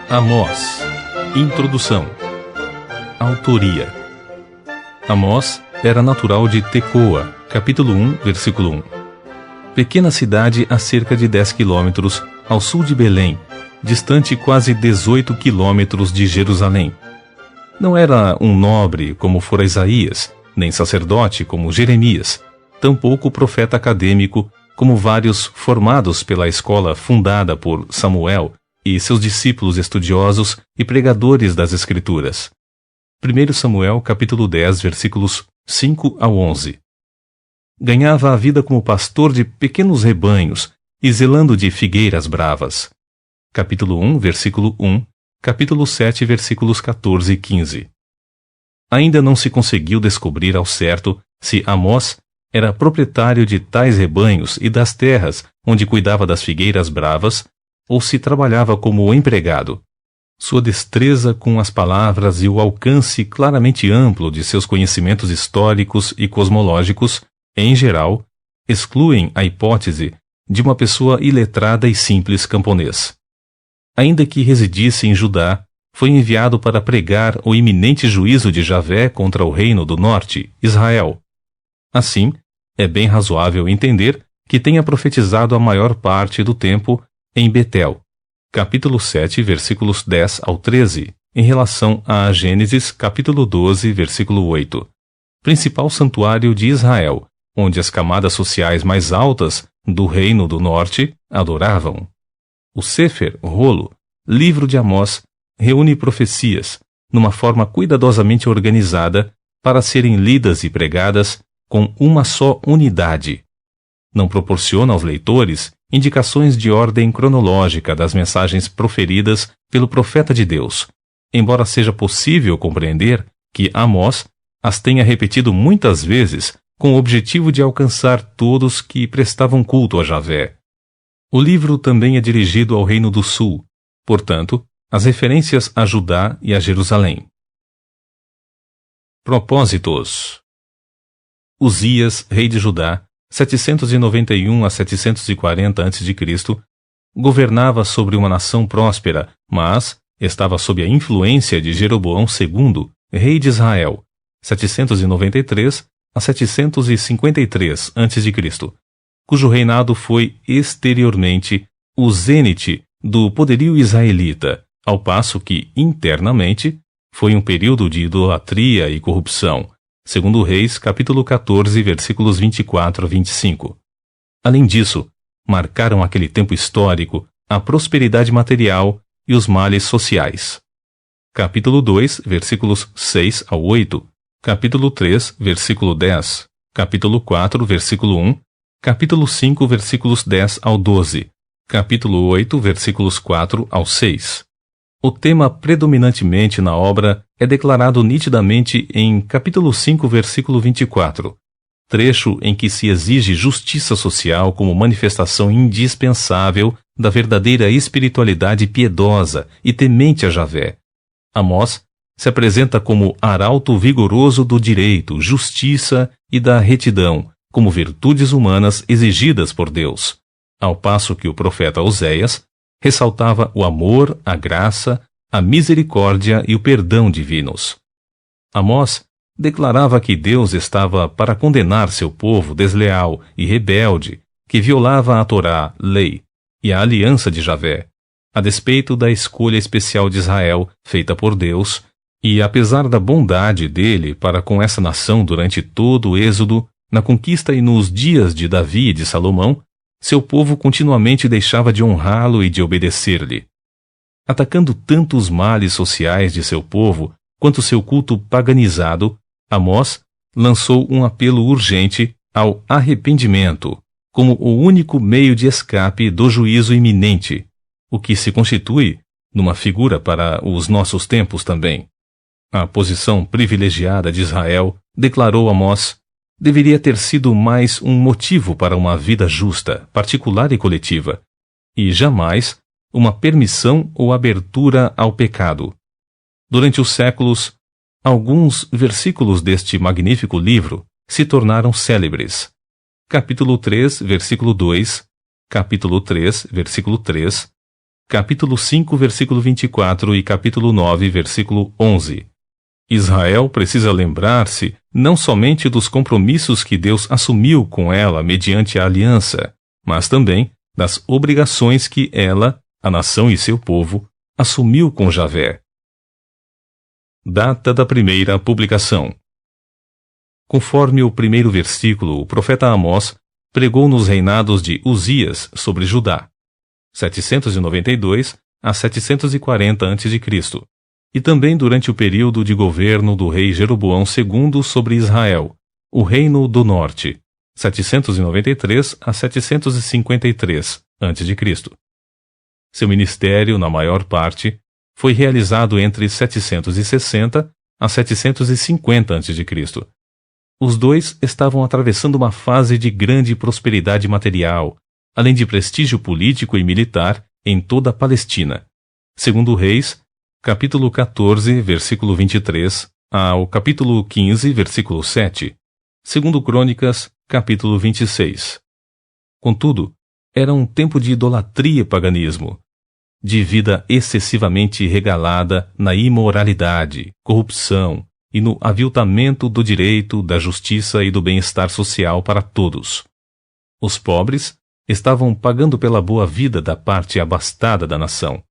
Amós. Introdução. Autoria. Amós era natural de Tecoa, capítulo 1, versículo 1. Pequena cidade a cerca de 10 quilômetros ao sul de Belém, distante quase 18 quilômetros de Jerusalém. Não era um nobre como fora Isaías, nem sacerdote como Jeremias, tampouco profeta acadêmico como vários formados pela escola fundada por Samuel e seus discípulos estudiosos e pregadores das Escrituras. 1 Samuel capítulo 10, versículos 5 ao 11. Ganhava a vida como pastor de pequenos rebanhos e zelando de figueiras bravas. Capítulo 1, versículo 1, capítulo 7, versículos 14 e 15. Ainda não se conseguiu descobrir ao certo se Amós era proprietário de tais rebanhos e das terras onde cuidava das figueiras bravas, ou se trabalhava como empregado. Sua destreza com as palavras e o alcance claramente amplo de seus conhecimentos históricos e cosmológicos, em geral, excluem a hipótese de uma pessoa iletrada e simples camponês. Ainda que residisse em Judá, foi enviado para pregar o iminente juízo de Javé contra o reino do norte, Israel. Assim, é bem razoável entender que tenha profetizado a maior parte do tempo em Betel, capítulo 7, versículos 10 ao 13, em relação a Gênesis, capítulo 12, versículo 8, principal santuário de Israel, onde as camadas sociais mais altas do reino do norte adoravam. O Sefer, rolo, livro de Amós, reúne profecias, numa forma cuidadosamente organizada, para serem lidas e pregadas com uma só unidade. Não proporciona aos leitores indicações de ordem cronológica das mensagens proferidas pelo profeta de Deus, embora seja possível compreender que Amós as tenha repetido muitas vezes com o objetivo de alcançar todos que prestavam culto a Javé. O livro também é dirigido ao Reino do Sul, portanto, as referências a Judá e a Jerusalém. Propósitos. Uzias, rei de Judá, 791 a 740 a.C., governava sobre uma nação próspera, mas estava sob a influência de Jeroboão II, rei de Israel, 793 a 753 a.C., cujo reinado foi exteriormente o zênite do poderio israelita, ao passo que, internamente, foi um período de idolatria e corrupção, segundo Reis, capítulo 14, versículos 24 a 25. Além disso, marcaram aquele tempo histórico a prosperidade material e os males sociais. Capítulo 2, versículos 6 ao 8, capítulo 3, versículo 10, capítulo 4, versículo 1, capítulo 5, versículos 10 ao 12, capítulo 8, versículos 4 ao 6. O tema predominantemente na obra é declarado nitidamente em capítulo 5, versículo 24, trecho em que se exige justiça social como manifestação indispensável da verdadeira espiritualidade piedosa e temente a Javé. Amós se apresenta como arauto vigoroso do direito, justiça e da retidão, como virtudes humanas exigidas por Deus, ao passo que o profeta Oséias ressaltava o amor, a graça, a misericórdia e o perdão divinos. Amós declarava que Deus estava para condenar seu povo desleal e rebelde, que violava a Torá, lei, e a aliança de Javé, a despeito da escolha especial de Israel feita por Deus, e apesar da bondade dele para com essa nação durante todo o êxodo, na conquista e nos dias de Davi e de Salomão, seu povo continuamente deixava de honrá-lo e de obedecer-lhe. Atacando tanto os males sociais de seu povo quanto seu culto paganizado, Amós lançou um apelo urgente ao arrependimento, como o único meio de escape do juízo iminente, o que se constitui numa figura para os nossos tempos também. A posição privilegiada de Israel, declarou Amós, deveria ter sido mais um motivo para uma vida justa, particular e coletiva, e jamais uma permissão ou abertura ao pecado. Durante os séculos, alguns versículos deste magnífico livro se tornaram célebres. Capítulo 3, versículo 2, capítulo 3, versículo 3, capítulo 5, versículo 24 e capítulo 9, versículo 11. Israel precisa lembrar-se não somente dos compromissos que Deus assumiu com ela mediante a aliança, mas também das obrigações que ela, a nação e seu povo, assumiu com Javé. Data da primeira publicação. Conforme o primeiro versículo, o profeta Amós pregou nos reinados de Uzias sobre Judá, 792 a 740 a.C., e também durante o período de governo do rei Jeroboão II sobre Israel, o Reino do Norte, 793 a 753 a.C. Seu ministério, na maior parte, foi realizado entre 760 a 750 a.C. Os dois estavam atravessando uma fase de grande prosperidade material, além de prestígio político e militar em toda a Palestina. Segundo Reis, capítulo 14, versículo 23, ao capítulo 15, versículo 7. Segundo Crônicas, capítulo 26. Contudo, era um tempo de idolatria e paganismo, de vida excessivamente regalada na imoralidade, corrupção e no aviltamento do direito, da justiça e do bem-estar social para todos. Os pobres estavam pagando pela boa vida da parte abastada da nação.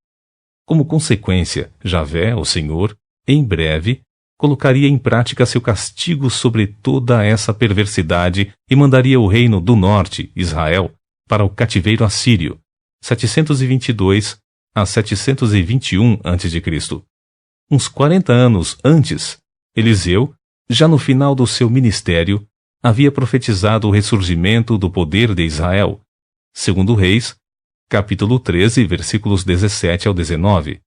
Como consequência, Javé, o Senhor, em breve, colocaria em prática seu castigo sobre toda essa perversidade e mandaria o reino do norte, Israel, para o cativeiro assírio, 722 a 721 a.C. Uns 40 anos antes, Eliseu, já no final do seu ministério, havia profetizado o ressurgimento do poder de Israel, segundo Reis, capítulo 13, versículos 17 ao 19.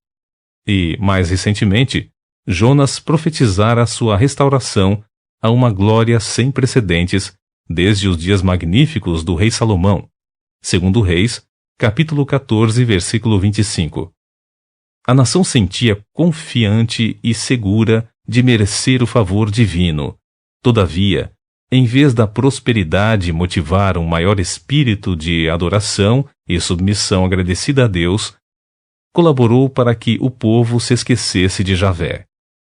E, mais recentemente, Jonas profetizara sua restauração a uma glória sem precedentes desde os dias magníficos do rei Salomão, segundo Reis, capítulo 14, versículo 25. A nação sentia confiante e segura de merecer o favor divino. Todavia, em vez da prosperidade motivar um maior espírito de adoração e submissão agradecida a Deus, colaborou para que o povo se esquecesse de Javé.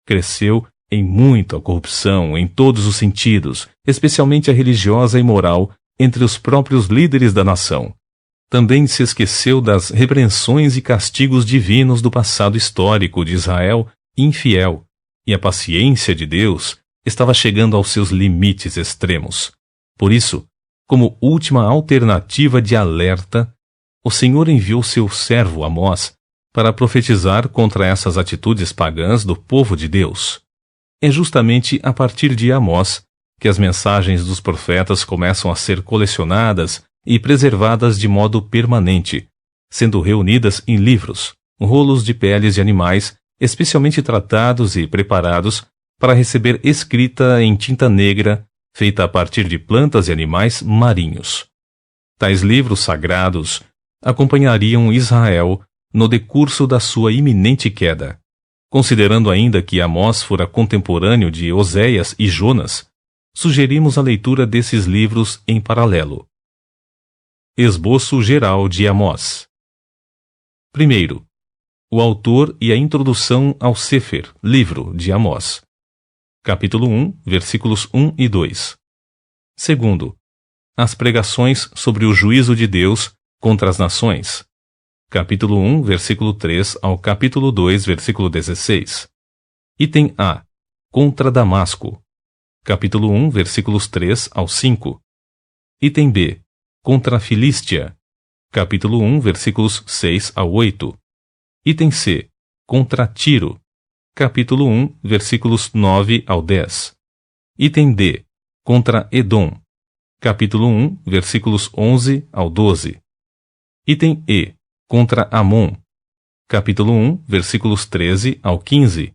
Cresceu em muito a corrupção em todos os sentidos, especialmente a religiosa e moral entre os próprios líderes da nação. Também se esqueceu das repreensões e castigos divinos do passado histórico de Israel infiel, e a paciência de Deus estava chegando aos seus limites extremos. Por isso, como última alternativa de alerta, o Senhor enviou seu servo Amós para profetizar contra essas atitudes pagãs do povo de Deus. É justamente a partir de Amós que as mensagens dos profetas começam a ser colecionadas e preservadas de modo permanente, sendo reunidas em livros, rolos de peles de animais, especialmente tratados e preparados para receber escrita em tinta negra, feita a partir de plantas e animais marinhos. Tais livros sagrados acompanhariam Israel no decurso da sua iminente queda. Considerando ainda que Amós fora contemporâneo de Oséias e Jonas, sugerimos a leitura desses livros em paralelo. Esboço geral de Amós. Primeiro, o autor e a introdução ao Sefer, livro de Amós. Capítulo 1, versículos 1 e 2. Segundo, as pregações sobre o juízo de Deus contra as nações. Capítulo 1, versículo 3 ao capítulo 2, versículo 16. Item A. Contra Damasco. Capítulo 1, versículos 3 ao 5. Item B. Contra a Filístia. Capítulo 1, versículos 6 ao 8. Item C. Contra Tiro. Capítulo 1, versículos 9 ao 10. Item D. Contra Edom. Capítulo 1, versículos 11 ao 12. Item E. Contra Amon. Capítulo 1, versículos 13 ao 15.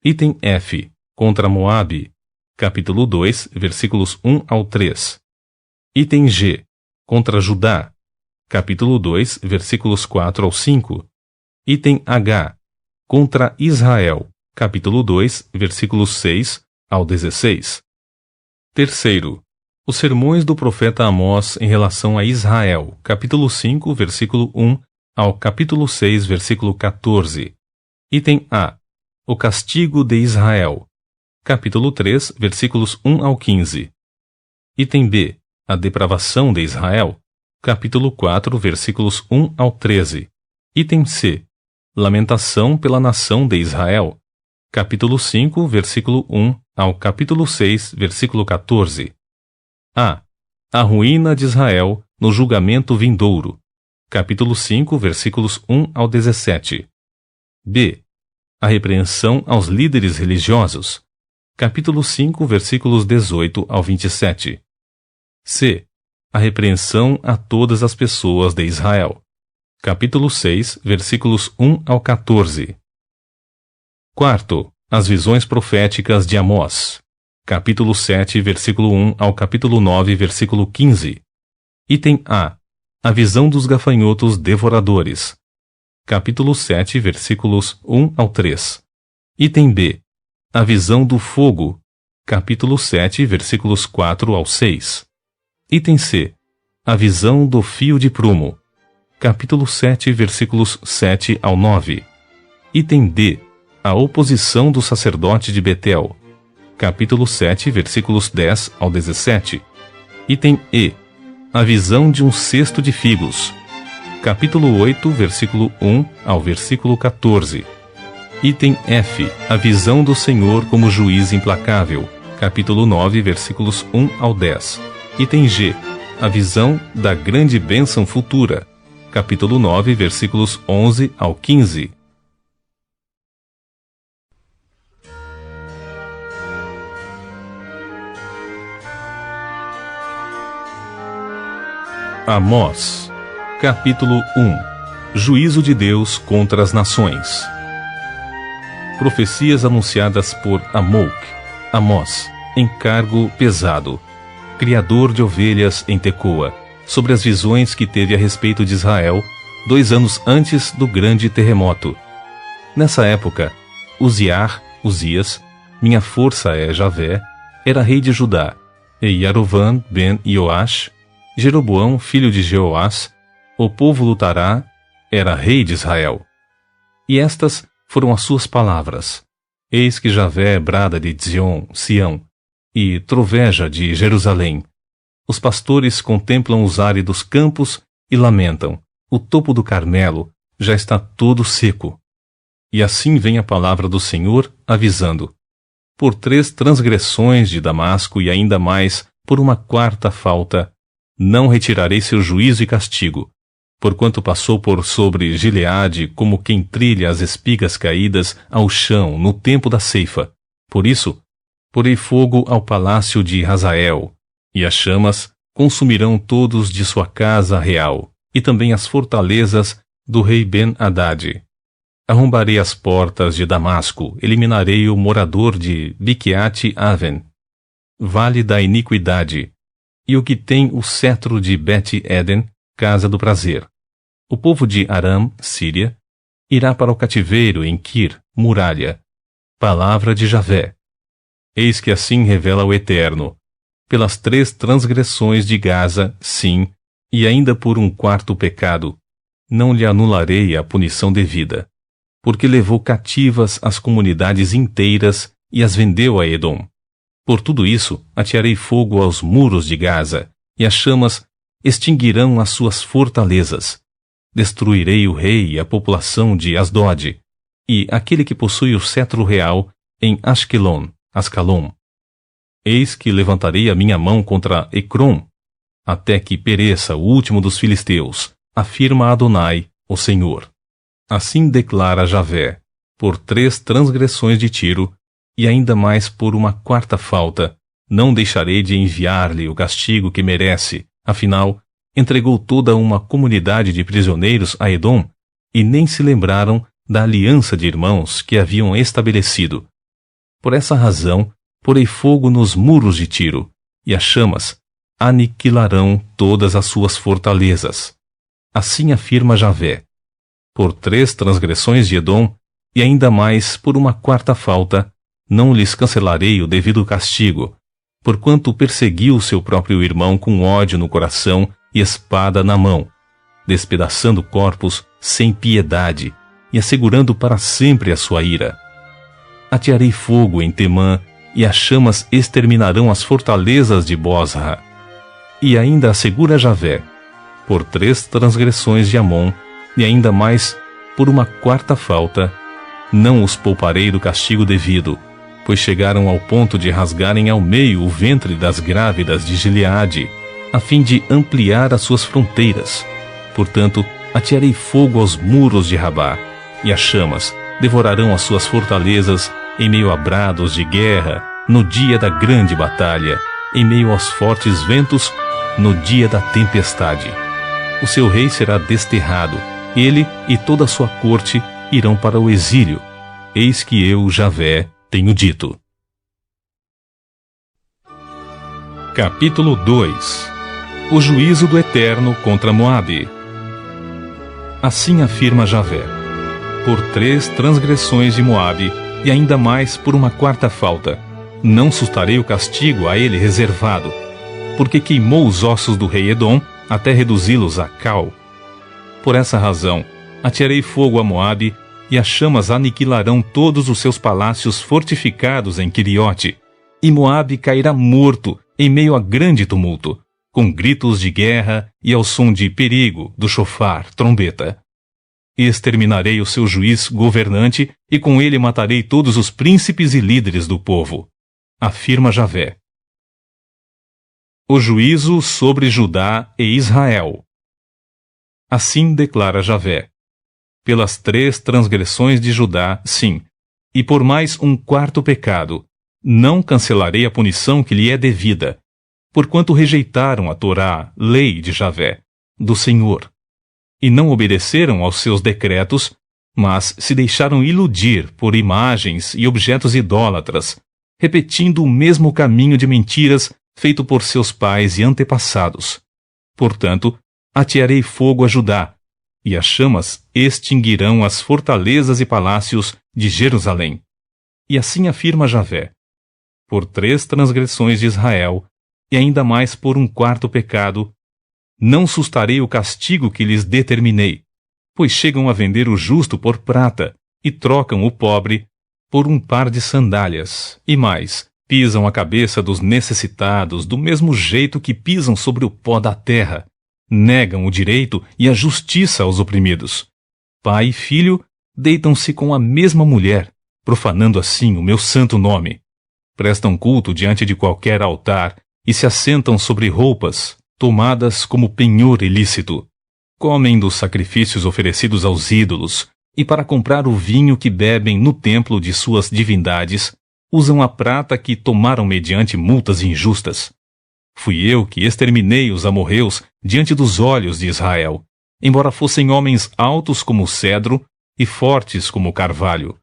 Item F. Contra Moabe. Capítulo 2, versículos 1 ao 3. Item G. Contra Judá. Capítulo 2, versículos 4 ao 5. Item H. Contra Israel. Capítulo 2, versículos 6 ao 16. Terceiro, os sermões do profeta Amós em relação a Israel. Capítulo 5, versículo 1 ao capítulo 6, versículo 14. Item A. O castigo de Israel. Capítulo 3, versículos 1 ao 15. Item B. A depravação de Israel. Capítulo 4, versículos 1 ao 13. Item C. Lamentação pela nação de Israel. Capítulo 5, versículo 1 ao capítulo 6, versículo 14. A. A ruína de Israel no julgamento vindouro. Capítulo 5, versículos 1 ao 17. B. A repreensão aos líderes religiosos. Capítulo 5, versículos 18 ao 27. C. A repreensão a todas as pessoas de Israel. Capítulo 6, versículos 1 ao 14. Quarto, as visões proféticas de Amós. Capítulo 7, versículo 1 ao capítulo 9, versículo 15. Item A. A visão dos gafanhotos devoradores. Capítulo 7, versículos 1 ao 3. Item B. A visão do fogo. Capítulo 7, versículos 4 ao 6. Item C. A visão do fio de prumo. Capítulo 7, versículos 7 ao 9. Item D. A oposição do sacerdote de Betel. Capítulo 7, versículos 10 ao 17. Item E. A visão de um cesto de figos. Capítulo 8, versículo 1 ao versículo 14. Item F. A visão do Senhor como juiz implacável. Capítulo 9, versículos 1 ao 10. Item G. A visão da grande bênção futura. Capítulo 9, versículos 11 ao 15. Amós. Capítulo 1. Juízo de Deus contra as nações. Profecias anunciadas por Amós, encargo pesado, criador de ovelhas em Tecoa, sobre as visões que teve a respeito de Israel 2 anos antes do grande terremoto. Nessa época, Uzias, minha força é Javé, era rei de Judá, e Yarovam ben Ioash, Jeroboão, filho de Jeoás, o povo lutará, era rei de Israel. E estas foram as suas palavras. Eis que Javé brada de Sião, e troveja de Jerusalém. Os pastores contemplam os áridos campos e lamentam. O topo do Carmelo já está todo seco. E assim vem a palavra do Senhor avisando. Por 3 transgressões de Damasco e ainda mais por uma 4ª falta, não retirarei seu juízo e castigo, porquanto passou por sobre Gileade como quem trilha as espigas caídas ao chão no tempo da ceifa. Por isso, porei fogo ao palácio de Hazael, e as chamas consumirão todos de sua casa real, e também as fortalezas do rei Ben-Hadad. Arrombarei as portas de Damasco, eliminarei o morador de Biquiate-Aven, vale da iniquidade, e o que tem o cetro de Bet-Eden, casa do prazer. O povo de Aram, Síria, irá para o cativeiro em Kir, muralha. Palavra de Javé. Eis que assim revela o Eterno. Pelas 3 transgressões de Gaza, sim, e ainda por um 4º pecado, não lhe anularei a punição devida, porque levou cativas as comunidades inteiras e as vendeu a Edom. Por tudo isso, atearei fogo aos muros de Gaza, e as chamas extinguirão as suas fortalezas. Destruirei o rei e a população de Asdod, e aquele que possui o cetro real em Ascalon. Eis que levantarei a minha mão contra Ecrom, até que pereça o último dos filisteus, afirma Adonai, o Senhor. Assim declara Javé, por 3 transgressões de Tiro, e ainda mais por uma 4ª falta, não deixarei de enviar-lhe o castigo que merece, afinal, entregou toda uma comunidade de prisioneiros a Edom, e nem se lembraram da aliança de irmãos que haviam estabelecido. Por essa razão, porei fogo nos muros de Tiro, e as chamas aniquilarão todas as suas fortalezas. Assim afirma Javé. Por 3 transgressões de Edom, e ainda mais por uma 4ª falta, não lhes cancelarei o devido castigo, porquanto perseguiu seu próprio irmão com ódio no coração e espada na mão. despedaçando corpos sem piedade e assegurando para sempre a sua ira. Atearei fogo em Temã, e as chamas exterminarão as fortalezas de Bosra. E ainda assegura Javé: por 3 transgressões de Amon, e ainda mais por uma 4ª falta, não os pouparei do castigo devido, pois chegaram ao ponto de rasgarem ao meio o ventre das grávidas de Gileade, a fim de ampliar as suas fronteiras. Portanto, atearei fogo aos muros de Rabá, e as chamas devorarão as suas fortalezas em meio a brados de guerra, no dia da grande batalha, em meio aos fortes ventos, no dia da tempestade. O seu rei será desterrado, ele e toda a sua corte irão para o exílio. Eis que eu, Javé, tenho dito. Capítulo 2. O juízo do Eterno contra Moabe. Assim afirma Javé: por 3 transgressões de Moabe, e ainda mais por uma 4ª falta, não sustarei o castigo a ele reservado, porque queimou os ossos do rei Edom até reduzi-los a cal. Por essa razão, atearei fogo a Moabe, e as chamas aniquilarão todos os seus palácios fortificados em Queriote, e Moabe cairá morto em meio a grande tumulto, com gritos de guerra e ao som de perigo do chofar, trombeta. Exterminarei o seu juiz governante, e com ele matarei todos os príncipes e líderes do povo, afirma Javé. O juízo sobre Judá e Israel. Assim declara Javé: pelas 3 transgressões de Judá, sim, e por mais um 4º pecado, não cancelarei a punição que lhe é devida, porquanto rejeitaram a Torá, lei de Javé, do Senhor, e não obedeceram aos seus decretos, mas se deixaram iludir por imagens e objetos idólatras, repetindo o mesmo caminho de mentiras feito por seus pais e antepassados. Portanto, atearei fogo a Judá, e as chamas extinguirão as fortalezas e palácios de Jerusalém. E assim afirma Javé: por 3 transgressões de Israel, e ainda mais por um 4º pecado, não sustarei o castigo que lhes determinei, pois chegam a vender o justo por prata, e trocam o pobre por um par de sandálias, e mais, pisam a cabeça dos necessitados do mesmo jeito que pisam sobre o pó da terra, negam o direito e a justiça aos oprimidos. Pai e filho deitam-se com a mesma mulher, profanando assim o meu santo nome. Prestam culto diante de qualquer altar e se assentam sobre roupas, tomadas como penhor ilícito. Comem dos sacrifícios oferecidos aos ídolos, e para comprar o vinho que bebem no templo de suas divindades, usam a prata que tomaram mediante multas injustas. Fui eu que exterminei os amorreus diante dos olhos de Israel, embora fossem homens altos como o cedro e fortes como o carvalho.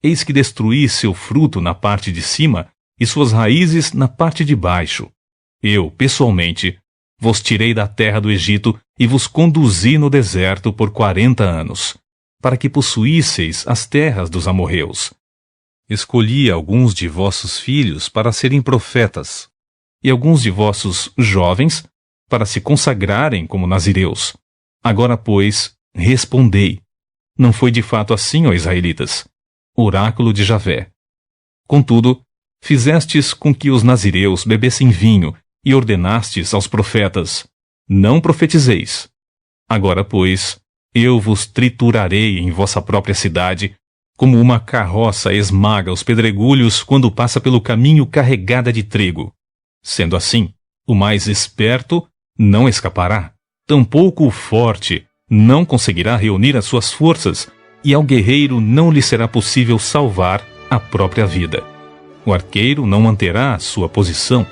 Eis que destruí seu fruto na parte de cima e suas raízes na parte de baixo. Eu, pessoalmente, vos tirei da terra do Egito e vos conduzi no deserto por 40 anos, para que possuísseis as terras dos amorreus. Escolhi alguns de vossos filhos para serem profetas, e alguns de vossos jovens para se consagrarem como nazireus. Agora, pois, respondei: não foi de fato assim, ó israelitas? Oráculo de Javé. Contudo, fizestes com que os nazireus bebessem vinho, e ordenastes aos profetas: não profetizeis. Agora, pois, eu vos triturarei em vossa própria cidade, como uma carroça esmaga os pedregulhos quando passa pelo caminho carregada de trigo. Sendo assim, o mais esperto não escapará, tampouco o forte não conseguirá reunir as suas forças, e ao guerreiro não lhe será possível salvar a própria vida. O arqueiro não manterá sua posição.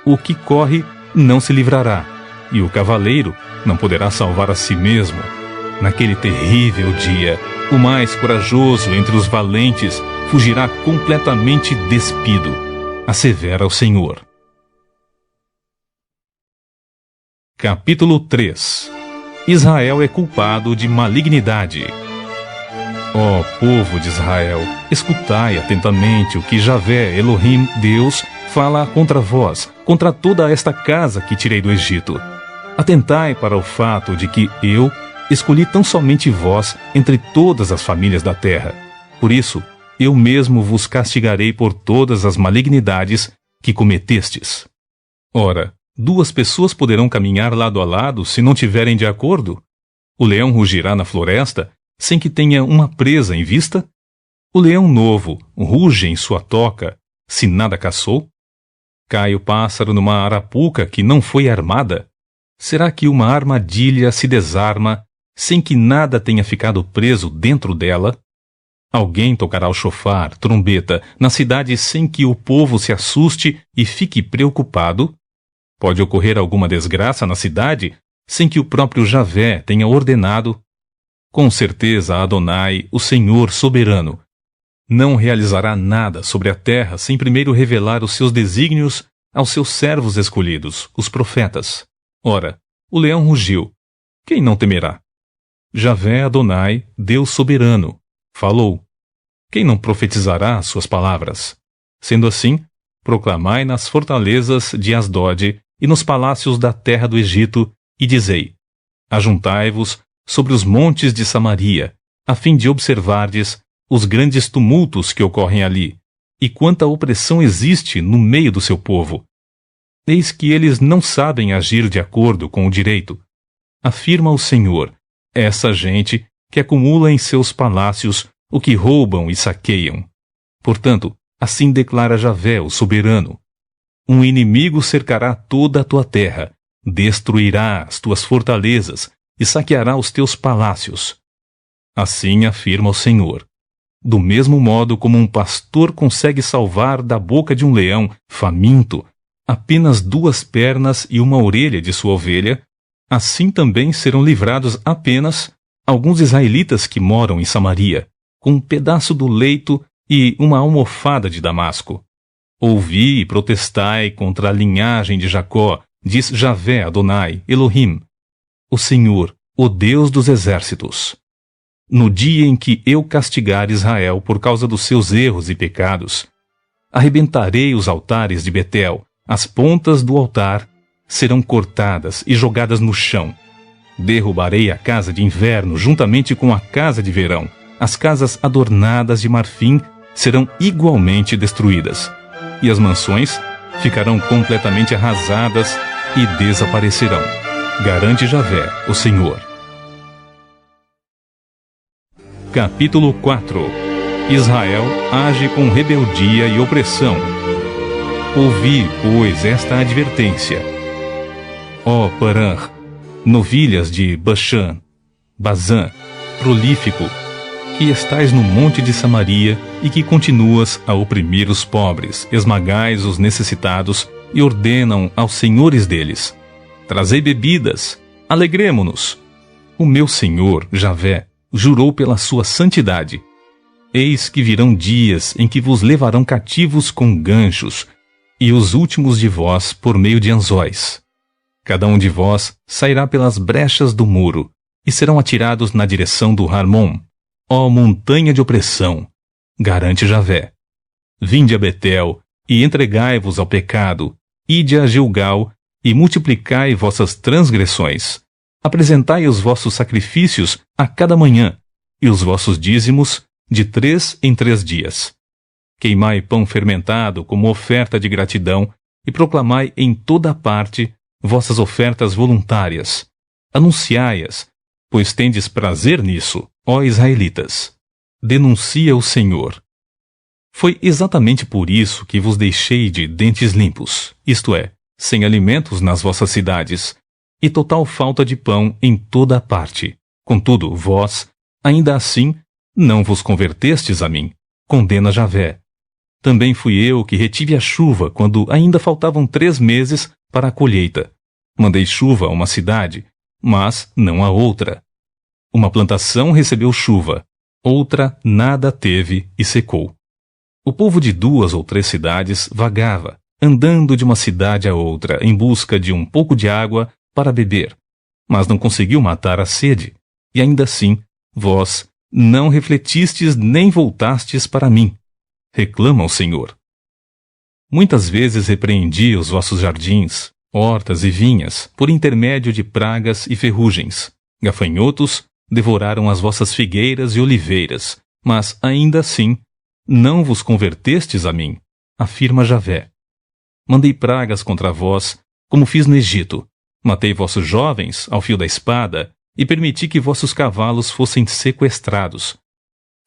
O que corre não se livrará, e o cavaleiro não poderá salvar a si mesmo. Naquele terrível dia, o mais corajoso entre os valentes fugirá completamente despido, assevera o Senhor. Capítulo 3. Israel é culpado de malignidade. Ó povo de Israel, escutai atentamente o que Javé, Elohim, Deus, fala contra vós, contra toda esta casa que tirei do Egito. Atentai para o fato de que eu escolhi tão somente vós entre todas as famílias da terra. Por isso, eu mesmo vos castigarei por todas as malignidades que cometestes. Ora, duas pessoas poderão caminhar lado a lado se não tiverem de acordo? O leão rugirá na floresta sem que tenha uma presa em vista? O leão novo ruge em sua toca se nada caçou? Cai o pássaro numa arapuca que não foi armada? Será que uma armadilha se desarma sem que nada tenha ficado preso dentro dela? Alguém tocará o chofar, trombeta, na cidade sem que o povo se assuste e fique preocupado? Pode ocorrer alguma desgraça na cidade sem que o próprio Javé tenha ordenado? Com certeza Adonai, o Senhor soberano, não realizará nada sobre a terra sem primeiro revelar os seus desígnios aos seus servos escolhidos, os profetas. Ora, o leão rugiu. Quem não temerá? Javé Adonai, Deus soberano, falou. Quem não profetizará suas palavras? Sendo assim, proclamai nas fortalezas de Asdod e nos palácios da terra do Egito, e dizei: ajuntai-vos sobre os montes de Samaria, a fim de observardes os grandes tumultos que ocorrem ali, e quanta opressão existe no meio do seu povo. Eis que eles não sabem agir de acordo com o direito. Afirma o Senhor, essa gente que acumula em seus palácios o que roubam e saqueiam. Portanto, assim declara Javé, o soberano: um inimigo cercará toda a tua terra, destruirá as tuas fortalezas e saqueará os teus palácios. Assim afirma o Senhor. Do mesmo modo como um pastor consegue salvar da boca de um leão faminto apenas 2 pernas e uma orelha de sua ovelha, assim também serão livrados apenas alguns israelitas que moram em Samaria, com um pedaço do leito e uma almofada de Damasco. Ouvi e protestai contra a linhagem de Jacó, diz Javé Adonai, Elohim, o Senhor, o Deus dos exércitos. No dia em que eu castigar Israel por causa dos seus erros e pecados, arrebentarei os altares de Betel, as pontas do altar serão cortadas e jogadas no chão. Derrubarei a casa de inverno juntamente com a casa de verão. As casas adornadas de marfim serão igualmente destruídas, e as mansões ficarão completamente arrasadas e desaparecerão. Garante Javé, o Senhor. Capítulo 4. Israel age com rebeldia e opressão. Ouvi, pois, esta advertência. Ó Parã, novilhas de Baxã, Bazã, prolífico, que estais no monte de Samaria e que continuas a oprimir os pobres, esmagais os necessitados e ordenam aos senhores deles: trazei bebidas, alegremo-nos. O meu Senhor, Javé, jurou pela sua santidade. Eis que virão dias em que vos levarão cativos com ganchos, e os últimos de vós por meio de anzóis. Cada um de vós sairá pelas brechas do muro, e serão atirados na direção do Harmon, ó montanha de opressão, garante Javé. Vinde a Betel, e entregai-vos ao pecado, ide a Gilgal, e multiplicai vossas transgressões. Apresentai os vossos sacrifícios a cada manhã, e os vossos dízimos de 3 em 3 dias. Queimai pão fermentado como oferta de gratidão, e proclamai em toda parte vossas ofertas voluntárias. Anunciai-as, pois tendes prazer nisso, ó israelitas. Denuncia o Senhor. Foi exatamente por isso que vos deixei de dentes limpos, isto é, sem alimentos nas vossas cidades, e total falta de pão em toda a parte. Contudo, vós, ainda assim, não vos convertestes a mim, condena Javé. Também fui eu que retive a chuva quando ainda faltavam 3 meses para a colheita. Mandei chuva a uma cidade, mas não a outra. Uma plantação recebeu chuva, outra nada teve e secou. O povo de 2 ou 3 cidades vagava, andando de uma cidade a outra em busca de um pouco de água para beber, mas não conseguiu matar a sede, e ainda assim, vós não refletistes nem voltastes para mim, reclama o Senhor. Muitas vezes repreendi os vossos jardins, hortas e vinhas, por intermédio de pragas e ferrugens. Gafanhotos devoraram as vossas figueiras e oliveiras, mas ainda assim não vos convertestes a mim, afirma Javé. Mandei pragas contra vós, como fiz no Egito. Matei vossos jovens ao fio da espada e permiti que vossos cavalos fossem sequestrados.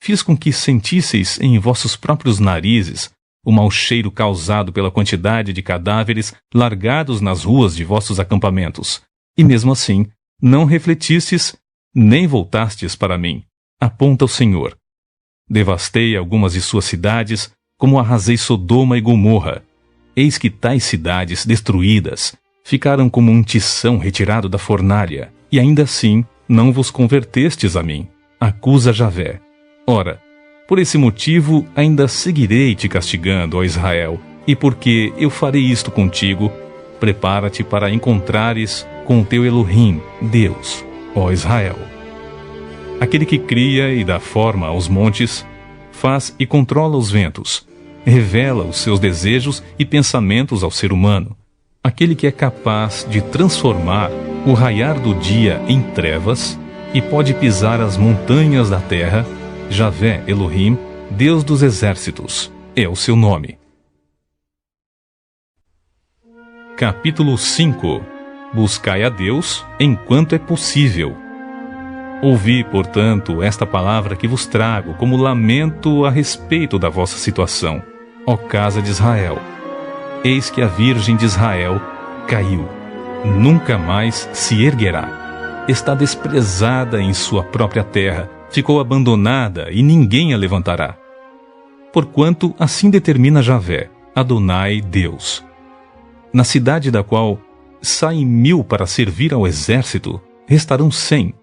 Fiz com que sentisseis em vossos próprios narizes o mau cheiro causado pela quantidade de cadáveres largados nas ruas de vossos acampamentos. E mesmo assim, não refletistes, nem voltastes para mim, aponta o Senhor. Devastei algumas de suas cidades, como arrasei Sodoma e Gomorra. Eis que tais cidades destruídas ficaram como um tição retirado da fornalha, e ainda assim não vos convertestes a mim, acusa Javé. Ora, por esse motivo ainda seguirei te castigando, ó Israel, e porque eu farei isto contigo, prepara-te para encontrares com o teu Elohim, Deus, ó Israel. Aquele que cria e dá forma aos montes, faz e controla os ventos, revela os seus desejos e pensamentos ao ser humano. Aquele que é capaz de transformar o raiar do dia em trevas e pode pisar as montanhas da terra, Javé Elohim, Deus dos exércitos, é o seu nome. Capítulo 5. Buscai a Deus enquanto é possível. Ouvi, portanto, esta palavra que vos trago como lamento a respeito da vossa situação, ó casa de Israel. Eis que a Virgem de Israel caiu, nunca mais se erguerá. Está desprezada em sua própria terra, ficou abandonada e ninguém a levantará. Porquanto assim determina Javé, Adonai Deus. Na cidade da qual saem 1000 para servir ao exército, restarão 100,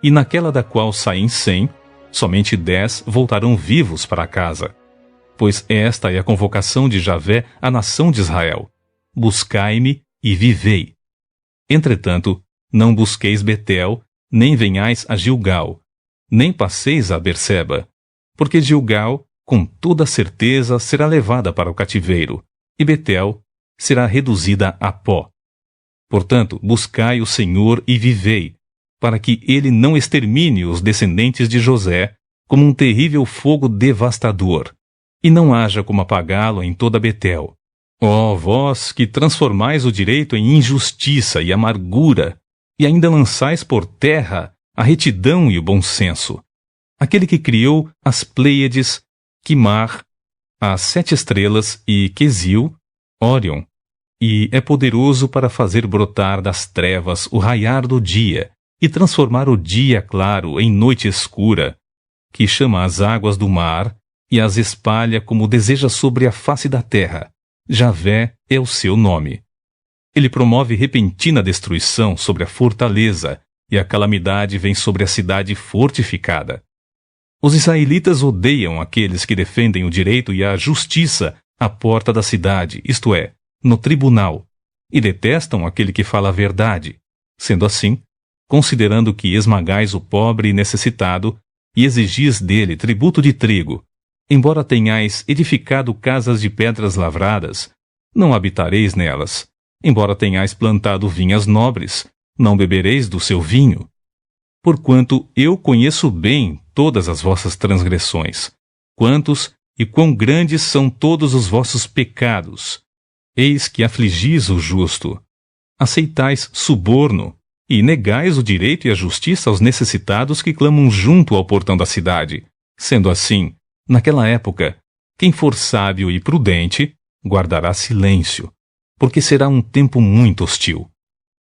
e naquela da qual saem 100, somente 10 voltarão vivos para casa. Pois esta é a convocação de Javé à nação de Israel. Buscai-me e vivei. Entretanto, não busqueis Betel, nem venhais a Gilgal, nem passeis a Berseba, porque Gilgal, com toda certeza, será levada para o cativeiro, e Betel será reduzida a pó. Portanto, buscai o Senhor e vivei, para que ele não extermine os descendentes de José como um terrível fogo devastador, e não haja como apagá-lo em toda Betel. Ó vós que transformais o direito em injustiça e amargura, e ainda lançais por terra a retidão e o bom senso. Aquele que criou as Pleiades, Quimar, as 7 estrelas e Quesil, Órion, e é poderoso para fazer brotar das trevas o raiar do dia e transformar o dia claro em noite escura, que chama as águas do mar e as espalha como deseja sobre a face da terra. Javé é o seu nome. Ele promove repentina destruição sobre a fortaleza, e a calamidade vem sobre a cidade fortificada. Os israelitas odeiam aqueles que defendem o direito e a justiça à porta da cidade, isto é, no tribunal, e detestam aquele que fala a verdade. Sendo assim, considerando que esmagais o pobre e necessitado, e exigis dele tributo de trigo, embora tenhais edificado casas de pedras lavradas, não habitareis nelas. Embora tenhais plantado vinhas nobres, não bebereis do seu vinho. Porquanto eu conheço bem todas as vossas transgressões, quantos e quão grandes são todos os vossos pecados. Eis que afligis o justo, aceitais suborno, e negais o direito e a justiça aos necessitados que clamam junto ao portão da cidade. Sendo assim, naquela época, quem for sábio e prudente, guardará silêncio, porque será um tempo muito hostil.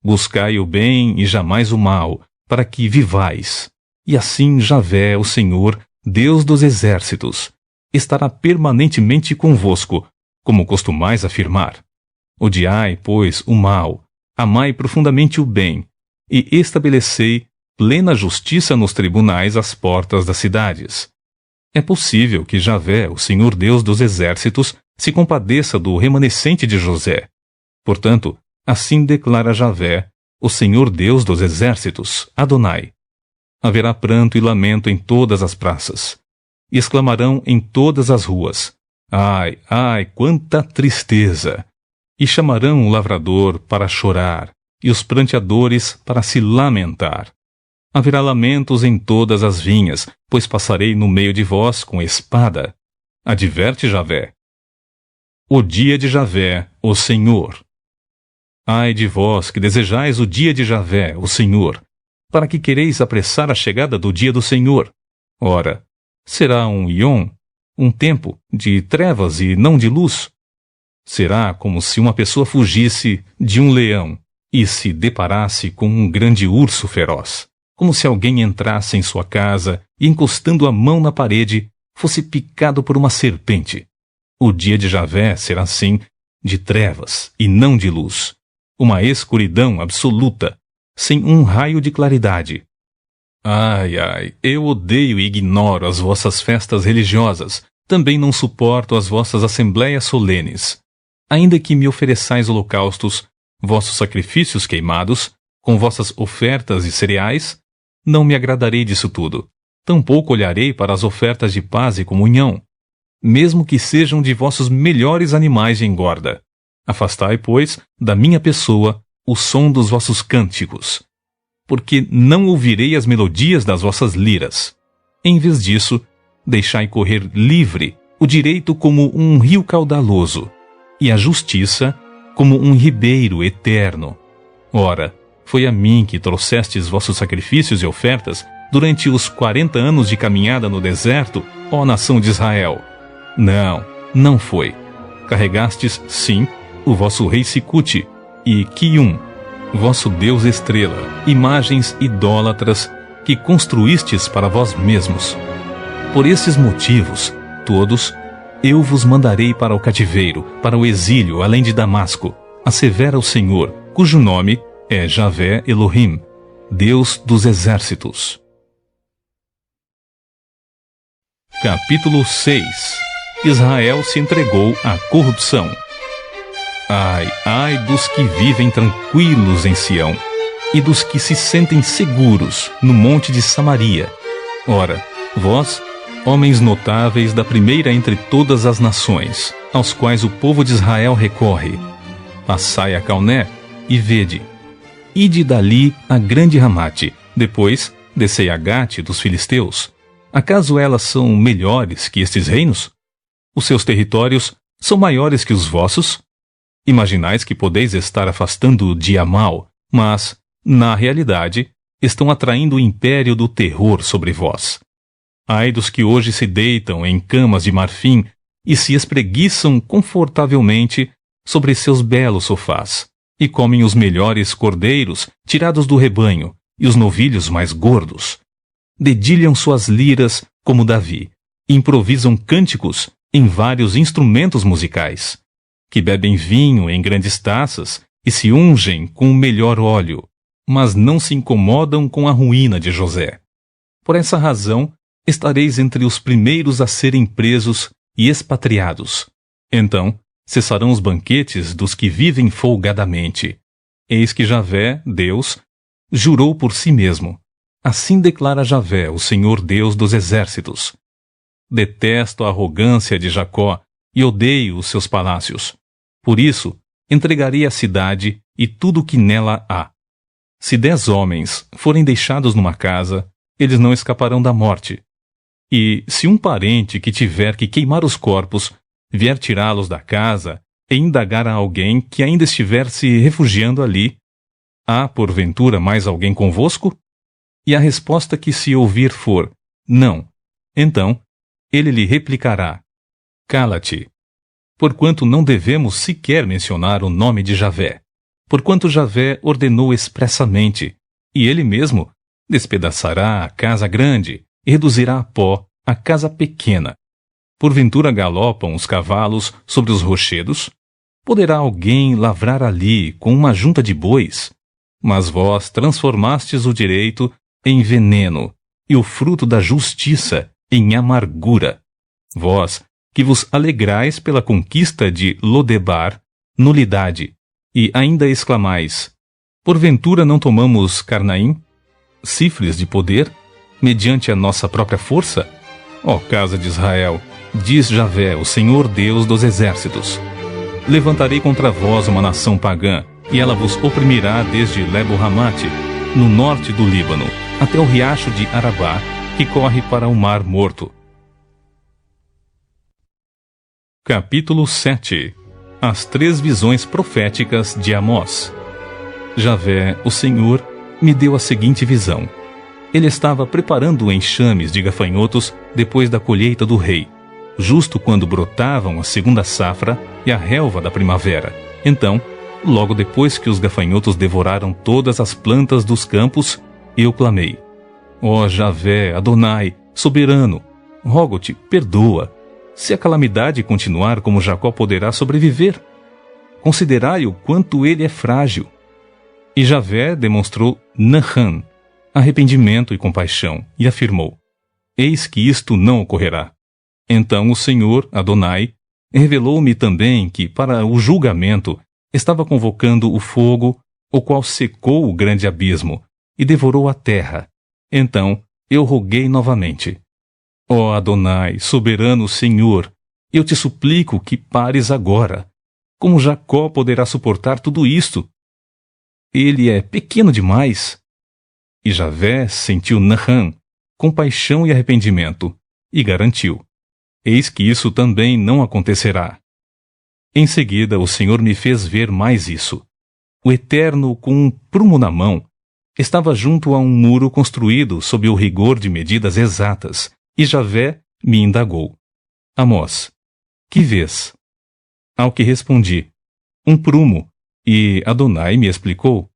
Buscai o bem e jamais o mal, para que vivais. E assim Javé, o Senhor, Deus dos exércitos, estará permanentemente convosco, como costumais afirmar. Odiai, pois, o mal, amai profundamente o bem, e estabelecei plena justiça nos tribunais às portas das cidades. É possível que Javé, o Senhor Deus dos exércitos, se compadeça do remanescente de José. Portanto, assim declara Javé, o Senhor Deus dos exércitos, Adonai. Haverá pranto e lamento em todas as praças, e exclamarão em todas as ruas: ai, ai, quanta tristeza! E chamarão o lavrador para chorar, e os pranteadores para se lamentar. Haverá lamentos em todas as vinhas, pois passarei no meio de vós com espada. Adverte Javé. O dia de Javé, o Senhor. Ai de vós que desejais o dia de Javé, o Senhor, para que quereis apressar a chegada do dia do Senhor. Ora, será um Iom, um tempo de trevas e não de luz. Será como se uma pessoa fugisse de um leão e se deparasse com um grande urso feroz. Como se alguém entrasse em sua casa e, encostando a mão na parede, fosse picado por uma serpente. O dia de Javé será assim, de trevas e não de luz. Uma escuridão absoluta, sem um raio de claridade. Ai, ai, eu odeio e ignoro as vossas festas religiosas. Também não suporto as vossas assembléias solenes. Ainda que me ofereçais holocaustos, vossos sacrifícios queimados, com vossas ofertas e cereais, não me agradarei disso tudo. Tampouco olharei para as ofertas de paz e comunhão, mesmo que sejam de vossos melhores animais de engorda. Afastai, pois, da minha pessoa o som dos vossos cânticos, porque não ouvirei as melodias das vossas liras. Em vez disso, deixai correr livre o direito como um rio caudaloso, e a justiça como um ribeiro eterno. Ora, foi a mim que trouxestes vossos sacrifícios e ofertas durante os 40 anos de caminhada no deserto, ó nação de Israel. Não, não foi. Carregastes, sim, o vosso rei Sicute e Quium, vosso deus estrela, imagens idólatras que construístes para vós mesmos. Por estes motivos, todos, eu vos mandarei para o cativeiro, para o exílio além de Damasco, assevera o Senhor, cujo nome é Javé Elohim, Deus dos exércitos. Capítulo 6. Israel se entregou à corrupção. Ai, ai dos que vivem tranquilos em Sião, e dos que se sentem seguros no monte de Samaria. Ora, vós, homens notáveis da primeira entre todas as nações, aos quais o povo de Israel recorre, passai a Calné e vede. Ide dali a grande Ramate, depois descei a Gate dos filisteus. Acaso elas são melhores que estes reinos? Os seus territórios são maiores que os vossos? Imaginais que podeis estar afastando o dia mau, mas, na realidade, estão atraindo o império do terror sobre vós. Ai dos que hoje se deitam em camas de marfim e se espreguiçam confortavelmente sobre seus belos sofás, e comem os melhores cordeiros tirados do rebanho e os novilhos mais gordos. Dedilham suas liras como Davi, e improvisam cânticos em vários instrumentos musicais, que bebem vinho em grandes taças e se ungem com o melhor óleo, mas não se incomodam com a ruína de José. Por essa razão, estareis entre os primeiros a serem presos e expatriados. Então, cessarão os banquetes dos que vivem folgadamente. Eis que Javé, Deus, jurou por si mesmo. Assim declara Javé, o Senhor Deus dos exércitos. Detesto a arrogância de Jacó e odeio os seus palácios. Por isso, entregarei a cidade e tudo o que nela há. Se 10 homens forem deixados numa casa, eles não escaparão da morte. E se um parente que tiver que queimar os corpos vier tirá-los da casa e indagar a alguém que ainda estiver se refugiando ali, há porventura mais alguém convosco? E a resposta que se ouvir for, não, então ele lhe replicará, cala-te, porquanto não devemos sequer mencionar o nome de Javé, porquanto Javé ordenou expressamente, e ele mesmo despedaçará a casa grande e reduzirá a pó a casa pequena. Porventura galopam os cavalos sobre os rochedos? Poderá alguém lavrar ali com uma junta de bois? Mas vós transformastes o direito em veneno e o fruto da justiça em amargura. Vós, que vos alegrais pela conquista de Lodebar, nulidade, e ainda exclamais, porventura não tomamos Carnaim, cifres de poder, mediante a nossa própria força? Ó casa de Israel, diz Javé, o Senhor Deus dos exércitos, levantarei contra vós uma nação pagã, e ela vos oprimirá desde Lebo-Hamate, no norte do Líbano, até o riacho de Arabá, que corre para o Mar Morto. Capítulo 7. As 3 visões proféticas de Amós. Javé, o Senhor, me deu a seguinte visão. Ele estava preparando enxames de gafanhotos depois da colheita do rei, justo quando brotavam a segunda safra e a relva da primavera. Então, logo depois que os gafanhotos devoraram todas as plantas dos campos, eu clamei: ó Javé, Adonai, soberano, rogo-te, perdoa. Se a calamidade continuar, como Jacó poderá sobreviver? Considerai o quanto ele é frágil. E Javé demonstrou Nahan, arrependimento e compaixão, e afirmou: eis que isto não ocorrerá. Então o Senhor, Adonai, revelou-me também que, para o julgamento, estava convocando o fogo, o qual secou o grande abismo e devorou a terra. Então eu roguei novamente: ó Adonai, soberano Senhor, eu te suplico que pares agora. Como Jacó poderá suportar tudo isto? Ele é pequeno demais. E Javé sentiu Nahan, compaixão e arrependimento, e garantiu: eis que isso também não acontecerá. Em seguida, o Senhor me fez ver mais isso. O Eterno, com um prumo na mão, estava junto a um muro construído sob o rigor de medidas exatas, e Javé me indagou: Amós, que vês? Ao que respondi: um prumo, e Adonai me explicou: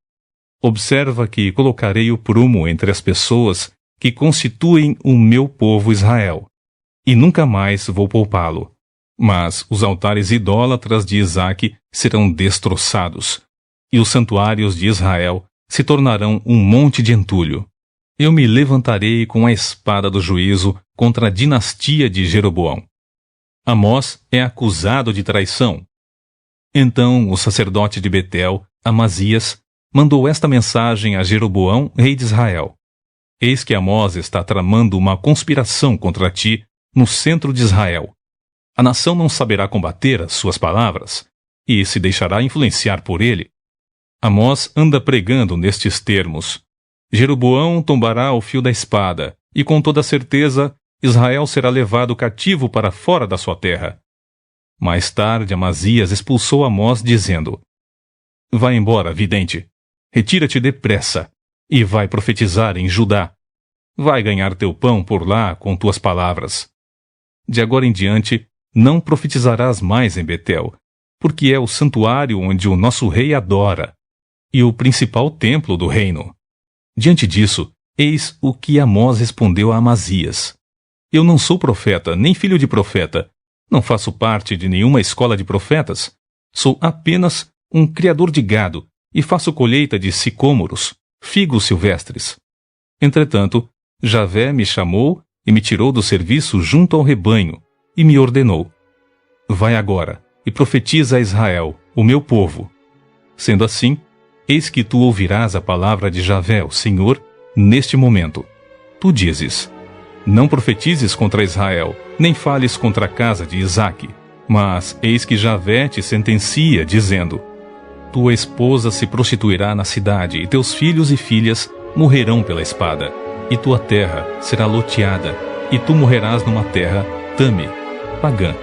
observa que colocarei o prumo entre as pessoas que constituem o meu povo Israel, e nunca mais vou poupá-lo. Mas os altares idólatras de Isaque serão destroçados, e os santuários de Israel se tornarão um monte de entulho. Eu me levantarei com a espada do juízo contra a dinastia de Jeroboão. Amós é acusado de traição. Então o sacerdote de Betel, Amazias, mandou esta mensagem a Jeroboão, rei de Israel: eis que Amós está tramando uma conspiração contra ti no centro de Israel. A nação não saberá combater as suas palavras, e se deixará influenciar por ele. Amós anda pregando nestes termos: Jeroboão tombará o fio da espada, e com toda certeza Israel será levado cativo para fora da sua terra. Mais tarde Amazias expulsou Amós, dizendo: vai embora, vidente, retira-te depressa, e vai profetizar em Judá. Vai ganhar teu pão por lá com tuas palavras. De agora em diante, não profetizarás mais em Betel, porque é o santuário onde o nosso rei adora, e o principal templo do reino. Diante disso, eis o que Amós respondeu a Amazias: eu não sou profeta, nem filho de profeta, não faço parte de nenhuma escola de profetas, sou apenas um criador de gado, e faço colheita de sicômoros, figos silvestres. Entretanto, Javé me chamou e me tirou do serviço junto ao rebanho, e me ordenou: vai agora e profetiza a Israel, o meu povo. Sendo assim, eis que tu ouvirás a palavra de Javé, o Senhor, neste momento. Tu dizes: não profetizes contra Israel, nem fales contra a casa de Isaque. Mas eis que Javé te sentencia, dizendo: tua esposa se prostituirá na cidade, e teus filhos e filhas morrerão pela espada, e tua terra será loteada, e tu morrerás numa terra tame, pagã,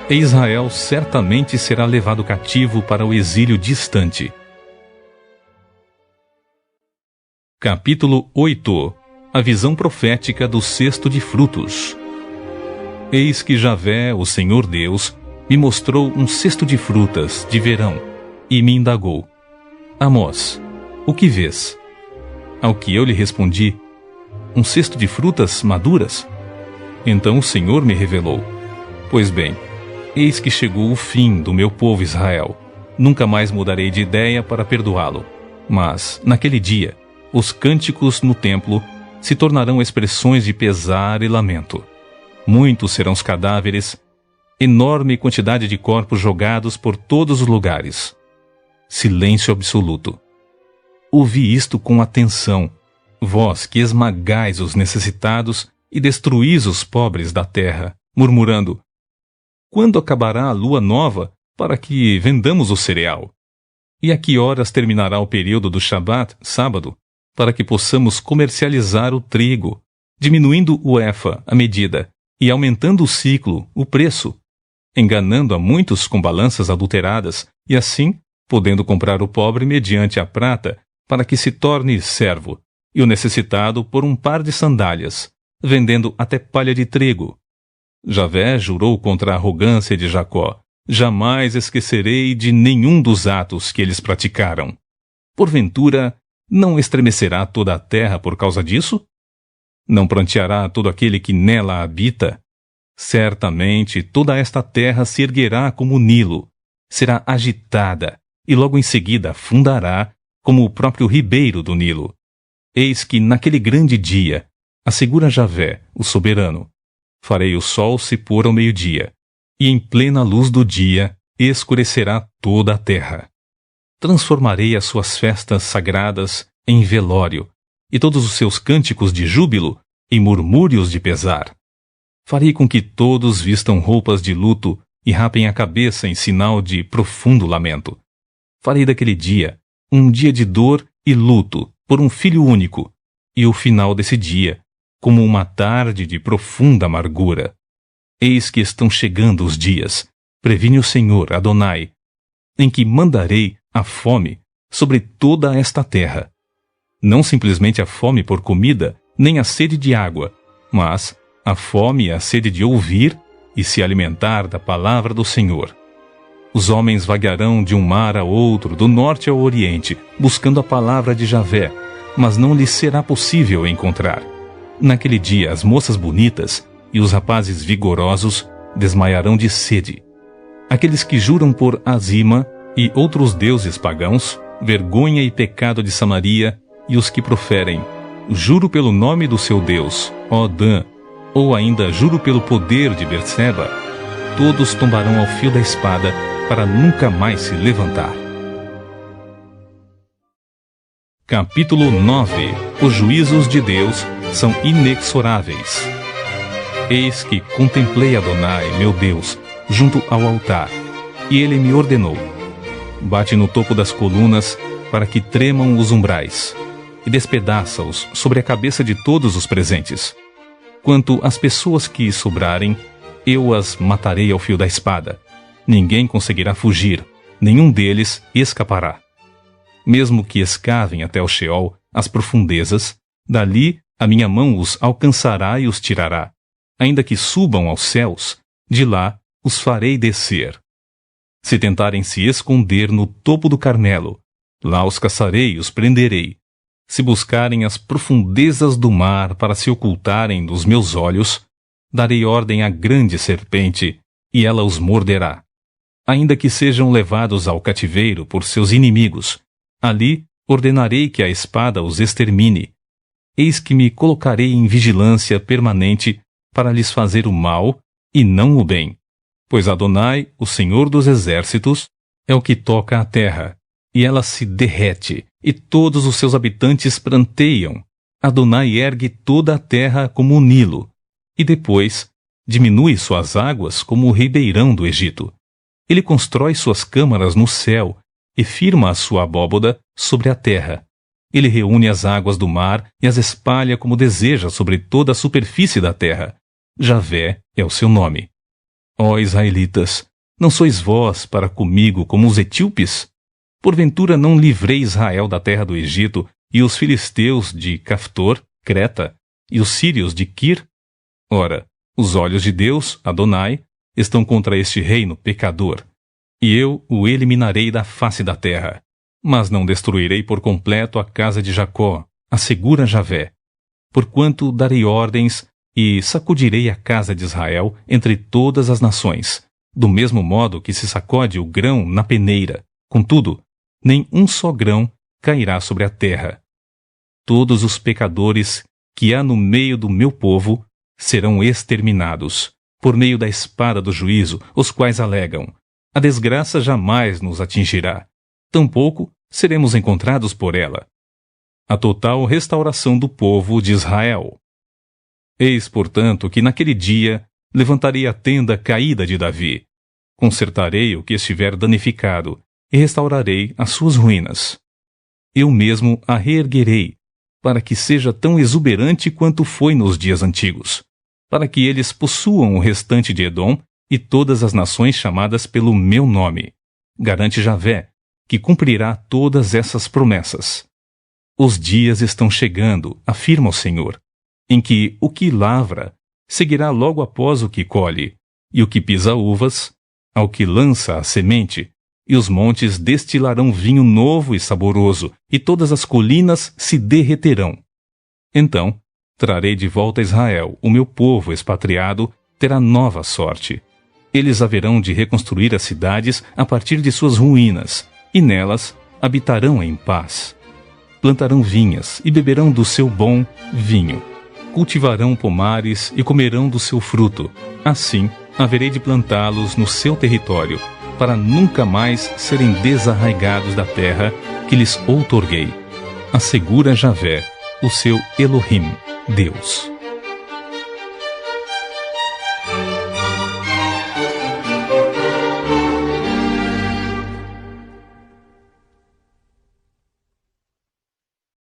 e Israel certamente será levado cativo para o exílio distante. Capítulo 8. A visão profética do cesto de frutos. Eis que Javé, o Senhor Deus, me mostrou um cesto de frutas de verão, e me indagou: Amós, o que vês? Ao que eu lhe respondi: um cesto de frutas maduras. Então o Senhor me revelou: pois bem, eis que chegou o fim do meu povo Israel. Nunca mais mudarei de ideia para perdoá-lo. Mas, naquele dia, os cânticos no templo se tornarão expressões de pesar e lamento. Muitos serão os cadáveres, enorme quantidade de corpos jogados por todos os lugares. Silêncio absoluto. Ouvi isto com atenção, vós que esmagais os necessitados e destruís os pobres da terra, murmurando: quando acabará a lua nova para que vendamos o cereal? E a que horas terminará o período do Shabat, sábado, para que possamos comercializar o trigo, diminuindo o efa, a medida, e aumentando o ciclo, o preço, enganando a muitos com balanças adulteradas, e assim, podendo comprar o pobre mediante a prata, para que se torne servo, e o necessitado por um par de sandálias, vendendo até palha de trigo. Javé jurou contra a arrogância de Jacó: jamais esquecerei de nenhum dos atos que eles praticaram. Porventura, não estremecerá toda a terra por causa disso? Não pranteará todo aquele que nela habita? Certamente toda esta terra se erguerá como o Nilo, será agitada, e logo em seguida afundará como o próprio ribeiro do Nilo. Eis que naquele grande dia, assegura Javé, o soberano, farei o sol se pôr ao meio-dia, e em plena luz do dia escurecerá toda a terra. Transformarei as suas festas sagradas em velório, e todos os seus cânticos de júbilo em murmúrios de pesar. Farei com que todos vistam roupas de luto e rapem a cabeça em sinal de profundo lamento. Farei daquele dia um dia de dor e luto por um filho único, e o final desse dia como uma tarde de profunda amargura. Eis que estão chegando os dias, previne o Senhor, Adonai, em que mandarei a fome sobre toda esta terra. Não simplesmente a fome por comida, nem a sede de água, mas a fome e a sede de ouvir e se alimentar da palavra do Senhor. Os homens vaguearão de um mar a outro, do norte ao oriente, buscando a palavra de Javé, mas não lhes será possível encontrar. Naquele dia, as moças bonitas e os rapazes vigorosos desmaiarão de sede. Aqueles que juram por Azima e outros deuses pagãos, vergonha e pecado de Samaria, e os que proferem: juro pelo nome do seu Deus, ó Dan, ou ainda juro pelo poder de Berseba, todos tombarão ao fio da espada para nunca mais se levantar. Capítulo 9. Os juízos de Deus são inexoráveis. Eis que contemplei Adonai, meu Deus, junto ao altar, e ele me ordenou: bate no topo das colunas para que tremam os umbrais, e despedaça-os sobre a cabeça de todos os presentes. Quanto às pessoas que sobrarem, eu as matarei ao fio da espada. Ninguém conseguirá fugir, nenhum deles escapará. Mesmo que escavem até o Sheol, as profundezas, dali a minha mão os alcançará e os tirará. Ainda que subam aos céus, de lá os farei descer. Se tentarem se esconder no topo do Carmelo, lá os caçarei e os prenderei. Se buscarem as profundezas do mar para se ocultarem dos meus olhos, darei ordem à grande serpente, e ela os morderá. Ainda que sejam levados ao cativeiro por seus inimigos, ali ordenarei que a espada os extermine. Eis que me colocarei em vigilância permanente para lhes fazer o mal e não o bem. Pois Adonai, o Senhor dos exércitos, é o que toca a terra, e ela se derrete, e todos os seus habitantes pranteiam. Adonai ergue toda a terra como o Nilo, e depois diminui suas águas como o ribeirão do Egito. Ele constrói suas câmaras no céu e firma a sua abóboda sobre a terra. Ele reúne as águas do mar e as espalha como deseja sobre toda a superfície da terra. Javé é o seu nome. Ó israelitas, não sois vós para comigo como os etíopes? Porventura não livrei Israel da terra do Egito e os filisteus de Caftor, Creta, e os sírios de Quir? Ora, os olhos de Deus, Adonai, estão contra este reino pecador, e eu o eliminarei da face da terra. Mas não destruirei por completo a casa de Jacó, assegura Javé, porquanto darei ordens e sacudirei a casa de Israel entre todas as nações, do mesmo modo que se sacode o grão na peneira. Contudo, nem um só grão cairá sobre a terra. Todos os pecadores que há no meio do meu povo serão exterminados, por meio da espada do juízo, os quais alegam: a desgraça jamais nos atingirá, tampouco seremos encontrados por ela. A total restauração do povo de Israel. Eis, portanto, que naquele dia levantarei a tenda caída de Davi. Consertarei o que estiver danificado e restaurarei as suas ruínas. Eu mesmo a reerguerei, para que seja tão exuberante quanto foi nos dias antigos, para que eles possuam o restante de Edom e todas as nações chamadas pelo meu nome. Garante Javé, que cumprirá todas essas promessas. Os dias estão chegando, afirma o Senhor, em que o que lavra seguirá logo após o que colhe, e o que pisa uvas, ao que lança a semente, e os montes destilarão vinho novo e saboroso, e todas as colinas se derreterão. Então, trarei de volta a Israel, o meu povo expatriado terá nova sorte. Eles haverão de reconstruir as cidades a partir de suas ruínas, e nelas habitarão em paz. Plantarão vinhas e beberão do seu bom vinho. Cultivarão pomares e comerão do seu fruto. Assim, haverei de plantá-los no seu território, para nunca mais serem desarraigados da terra que lhes outorguei. Assegura Javé, o seu Elohim, Deus.